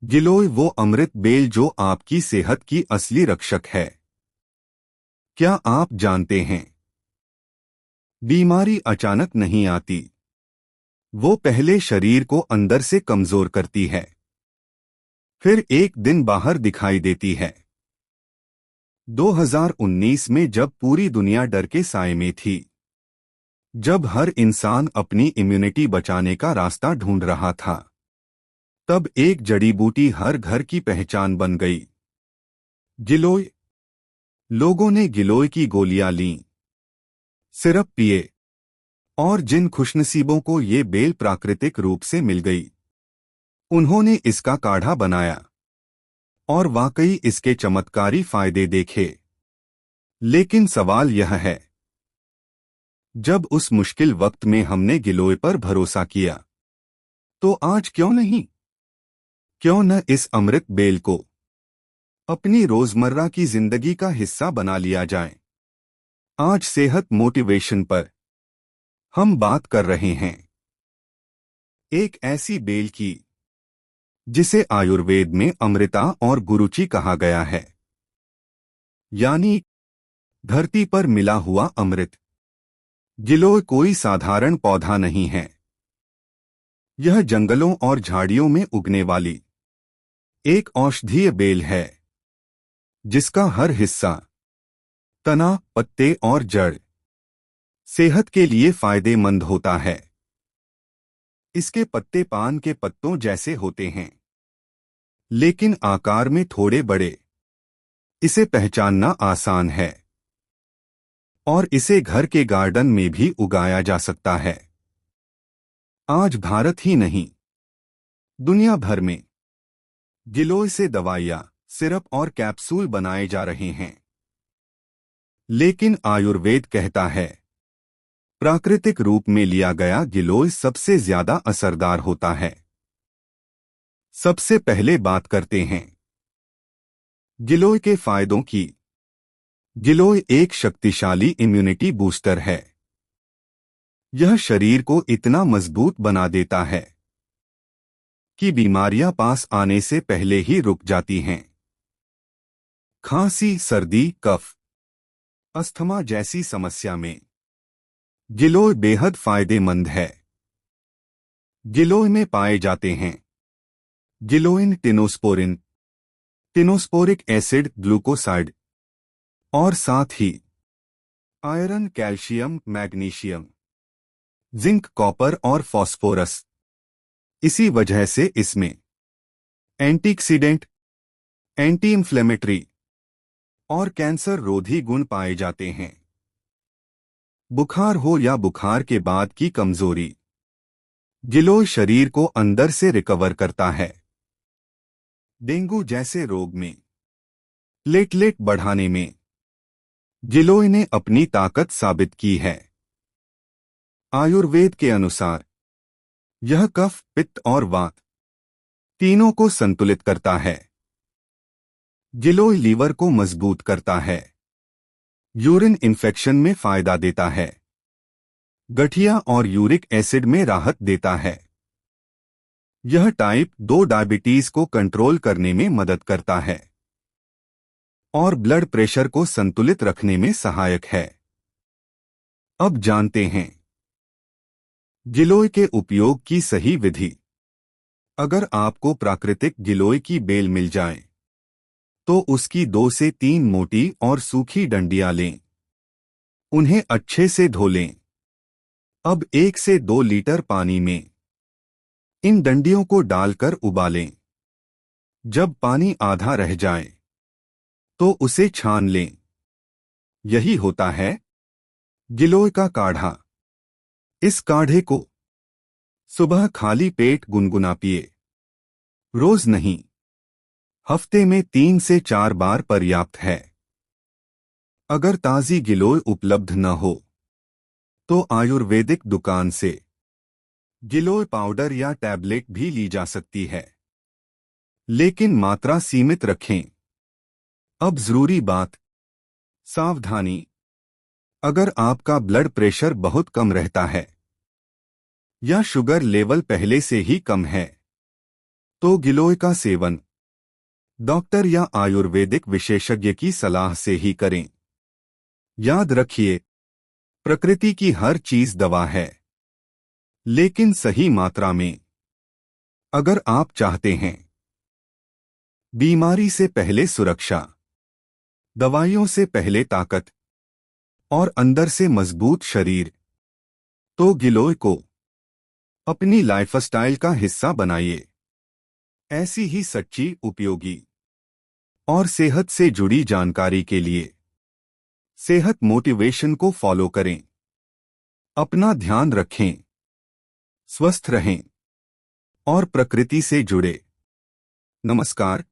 गिलोय वो अमृत बेल जो आपकी सेहत की असली रक्षक है। क्या आप जानते हैं, बीमारी अचानक नहीं आती, वो पहले शरीर को अंदर से कमजोर करती है, फिर एक दिन बाहर दिखाई देती है। 2019 में जब पूरी दुनिया डर के साए में थी, जब हर इंसान अपनी इम्यूनिटी बचाने का रास्ता ढूंढ रहा था, तब एक जड़ी बूटी हर घर की पहचान बन गई, गिलोय। लोगों ने गिलोय की गोलियां लीं, सिरप पिए, और जिन खुशनसीबों को ये बेल प्राकृतिक रूप से मिल गई, उन्होंने इसका काढ़ा बनाया और वाकई इसके चमत्कारी फायदे देखे। लेकिन सवाल यह है, जब उस मुश्किल वक्त में हमने गिलोय पर भरोसा किया, तो आज क्यों नहीं? क्यों न इस अमृत बेल को अपनी रोजमर्रा की जिंदगी का हिस्सा बना लिया जाए। आज सेहत मोटिवेशन पर हम बात कर रहे हैं एक ऐसी बेल की जिसे आयुर्वेद में अमृता और गुरुचि कहा गया है, यानी धरती पर मिला हुआ अमृत। गिलोय कोई साधारण पौधा नहीं है, यह जंगलों और झाड़ियों में उगने वाली एक औषधीय बेल है, जिसका हर हिस्सा, तना, पत्ते और जड़ सेहत के लिए फायदेमंद होता है। इसके पत्ते पान के पत्तों जैसे होते हैं, लेकिन आकार में थोड़े बड़े। इसे पहचानना आसान है और इसे घर के गार्डन में भी उगाया जा सकता है। आज भारत ही नहीं, दुनिया भर में गिलोय से दवाइयां, सिरप और कैप्सूल बनाए जा रहे हैं। लेकिन आयुर्वेद कहता है, प्राकृतिक रूप में लिया गया गिलोय सबसे ज्यादा असरदार होता है। सबसे पहले बात करते हैं गिलोय के फायदों की। गिलोय एक शक्तिशाली इम्यूनिटी बूस्टर है। यह शरीर को इतना मजबूत बना देता है कि बीमारियां पास आने से पहले ही रुक जाती हैं। खांसी, सर्दी, कफ, अस्थमा जैसी समस्या में गिलोय बेहद फायदेमंद है। गिलोय में पाए जाते हैं गिलोइन, टिनोस्पोरिन, टिनोस्पोरिक एसिड, ग्लूकोसाइड और साथ ही iron, calcium, magnesium, zinc, copper और फास्फोरस। इसी वजह से इसमें एंटीऑक्सीडेंट, एंटी इंफ्लेमेटरी और कैंसर रोधी गुण पाए जाते हैं। बुखार हो या बुखार के बाद की कमजोरी, गिलोय शरीर को अंदर से रिकवर करता है। डेंगू जैसे रोग में प्लेटलेट बढ़ाने में गिलोय ने अपनी ताकत साबित की है। आयुर्वेद के अनुसार यह कफ, पित्त और वात तीनों को संतुलित करता है। गिलोय लीवर को मजबूत करता है, यूरिन इन्फेक्शन में फायदा देता है, गठिया और यूरिक एसिड में राहत देता है। यह टाइप 2 डायबिटीज को कंट्रोल करने में मदद करता है और ब्लड प्रेशर को संतुलित रखने में सहायक है। अब जानते हैं गिलोय के उपयोग की सही विधि। अगर आपको प्राकृतिक गिलोय की बेल मिल जाए, तो उसकी 2 से 3 मोटी और सूखी डंडियां लें। उन्हें अच्छे से धो लें। अब 1 से 2 लीटर पानी में इन डंडियों को डालकर उबालें। जब पानी आधा रह जाए, तो उसे छान लें। यही होता है गिलोय का काढ़ा। इस काढ़े को सुबह खाली पेट गुनगुना पिए। रोज नहीं, हफ्ते में 3 से 4 बार पर्याप्त है। अगर ताजी गिलोय उपलब्ध न हो, तो आयुर्वेदिक दुकान से गिलोय पाउडर या टैबलेट भी ली जा सकती है, लेकिन मात्रा सीमित रखें। अब जरूरी बात, सावधानी। अगर आपका ब्लड प्रेशर बहुत कम रहता है या शुगर लेवल पहले से ही कम है, तो गिलोय का सेवन डॉक्टर या आयुर्वेदिक विशेषज्ञ की सलाह से ही करें। याद रखिए, प्रकृति की हर चीज दवा है, लेकिन सही मात्रा में। अगर आप चाहते हैं बीमारी से पहले सुरक्षा, दवाइयों से पहले ताकत और अंदर से मजबूत शरीर, तो गिलोय को अपनी लाइफस्टाइल का हिस्सा बनाइए। ऐसी ही सच्ची, उपयोगी और सेहत से जुड़ी जानकारी के लिए सेहत मोटिवेशन को फॉलो करें। अपना ध्यान रखें, स्वस्थ रहें और प्रकृति से जुड़े। नमस्कार।